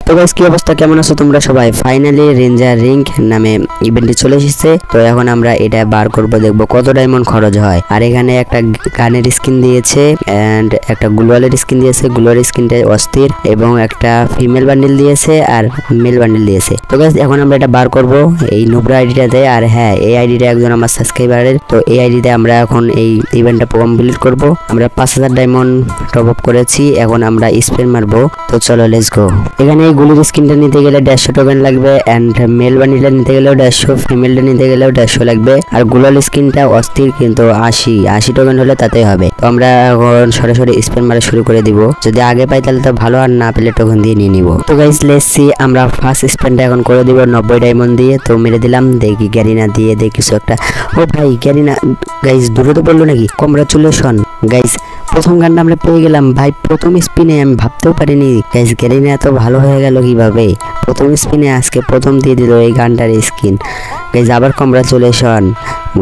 তো গাইস কি অবস্থা, কেমন আছো তোমরা সবাই? ফাইনালি রেঞ্জার রিং নামে ইভেন্টটি চলে এসেছে। তো এখন আমরা এটা বার করব, দেখব কত ডায়মন্ড খরচ হয়। আর এখানে একটা গানের স্কিন দিয়েছে এন্ড একটা গ্লোয়ালের স্কিন দিয়েছে। গ্লোয়াল স্কিনটা অস্থির এবং একটা ফিমেল বান্ডেল দিয়েছে আর মেল বান্ডেল দিয়েছে। তো গাইস এখন আমরা এটা বার করব এই নুবরা আইডিটাতে। আর হ্যাঁ, এই আইডিটা একজন আমার সাবস্ক্রাইবারের। তো এই আইডিতে আমরা এখন এই ইভেন্টটা কমপ্লিট করব। আমরা 5000 ডায়মন্ড টপ আপ করেছি, এখন আমরা স্পেন মারবো। তো চলো লেটস গো। এখানে এই গুলির স্কিনটা নিতে গেলে 150 টোকেন লাগবে এন্ড মেল বান্ডেলটা নিতে গেলেও 150, ফিমেলটা নিতে গেলেও 150 লাগবে। আর গ্লোয়াল স্কিনটা অস্থির, কিন্তু 80 টোকেন হলে তাতেই হবে। তো আমরা এখন সরাসরি স্পেন মারা শুরু করে দিব। যদি আগে পাই তাহলে তো ভালো, আর না পেলে টোকেন দিয়ে নিয়ে নিব। তো গাইস লেটস সি, আমরা ফার্স্ট স্পেনটা এখন করে দিব 90 ডায়মন্ড দিয়ে। তো মেরে দিলাম, দেখি গ্যারিনা দিয়ে দেখি কিছু একটা। ও ভাই গ্যারিনা গাইস দূরে তো পড়লো নাকি? কংগ্রাচুলেশন গাইস, প্রথম গানটা আমরা পেয়ে গেলাম ভাই। প্রথম স্পিনে আমি ভাবতেও পারিনি গাইস গ্যারিনা এত ভালো হয়ে গেল কিভাবে। প্রথম স্পিনে আজকে প্রথম দিয়ে দিল এই গানটার স্কিন গাইস। আবার কংগ্রাচুলেশন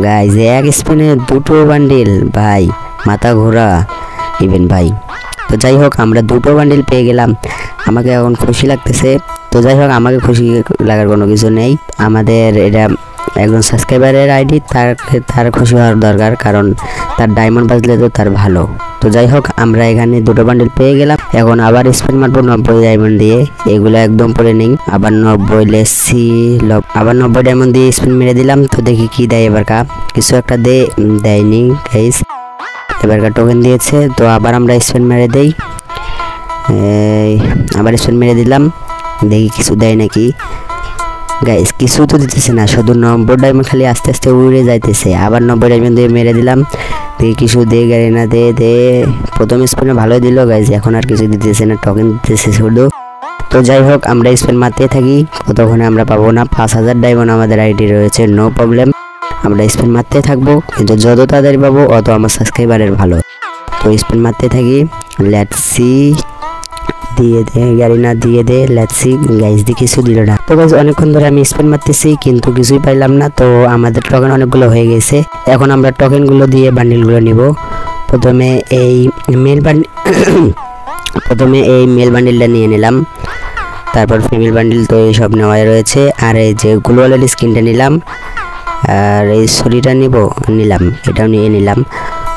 গাইস, এক স্পিনে 2টো বান্ডিল ভাই, মাথা ঘোরা ইভেন ভাই। তো যাই হোক, আমরা 2টো বান্ডিল পেয়ে গেলাম, আমাকে এখন খুশি লাগতেছে। তো যাই হোক, আমাকে খুশি লাগার কোনো কিছু নেই, আমাদের এটা একজন সাবস্ক্রাইবারের আইডি, তার খুশি হওয়ার দরকার, কারণ তার ডায়মন্ড বাজলে তো তার ভালো। তো যাই হোক, আমরা এখানে 2টো বান্ডেল পেয়ে গেলাম। এখন আবার স্পেন মারবো 90 ডায়মন্ড দিয়ে। এগুলো একদম পরে নেই, আবার 90 লেসি, আবার 90 ডায়মন্ড দিয়ে স্পেন মেরে দিলাম। তো দেখি কি দেয় এবার। কিছু একটা দেয়নি গাইস, এবার টোকেন দিয়েছে। তো আবার আমরা স্পেন মেরে দেই, আবার স্পেন মেরে দিলাম, দেখি কিছু দেয় নাকি গাইস। কিছু তো দিতেছে না, শুধু 90 ডায়মন্ড খালি আস্তে আস্তে উড়ে যাইতেছে। আবার 90 ডায়মন্ড দিয়ে মেরে দিলাম, দেখি কিছু দিয়ে গেলে না। দে প্রথম স্পেনে ভালোই দিল গাইস, এখন আর কিছু দিতেছে না, টোকেন দিতেছে শুধু। তো যাই হোক, আমরা স্পেন মারতে থাকি, কতক্ষণে আমরা পাবো না। 5000 ডায়মন্ড আমাদের আইডি রয়েছে, নো প্রবলেম। আমরা স্পেন মারতে থাকবো, কিন্তু যত তাড়াতাড়ি পাবো অত আমার সাবস্ক্রাইবারের ভালো। তো স্পেন মারতে থাকি, লেটস সি, দিয়ে দে গ্যারিনা, দিয়ে দে, লেটস সি গাইস। দিয়ে কিছু দিল না। তো গাইস অনেকক্ষণ ধরে আমি স্পেন মারতেছি, কিন্তু কিছুই পাইলাম না। তো আমাদের টোকেন অনেকগুলো হয়ে গেছে, এখন আমরা টোকেনগুলো দিয়ে বান্ডিলগুলো নিব। প্রথমে এই মেল বান্ডিলটা নিয়ে নিলাম, তারপর ফিমেল বান্ডিল তো এইসব নেওয়া রয়েছে। আর এই যে গ্লোয়ালের স্কিনটা নিলাম, আর এই ছড়িটা নিলাম, এটাও নিয়ে নিলাম।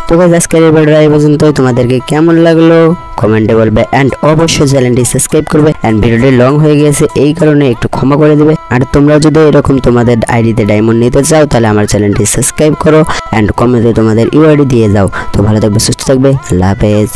তো গাইস আজকের এই ভিডিওটা এই পর্যন্তই। তোমাদেরকে কেমন লাগলো কমেন্টে বলবে এন্ড অবশ্যই চ্যানেলটি সাবস্ক্রাইব করবে। এন্ড ভিডিওটি লং হয়ে গেছে এই কারণে একটু ক্ষমা করে দেবে। আর তোমরা যদি এরকম তোমাদের আইডিতে ডায়মন্ড নিতে চাও তাহলে আমার চ্যানেলটি সাবস্ক্রাইব করো এন্ড কমেন্টে তোমাদের ইউআইডি দিয়ে যাও। তো ভালো থাকবে, সুস্থ থাকবে, আল্লাহ হাফেজ।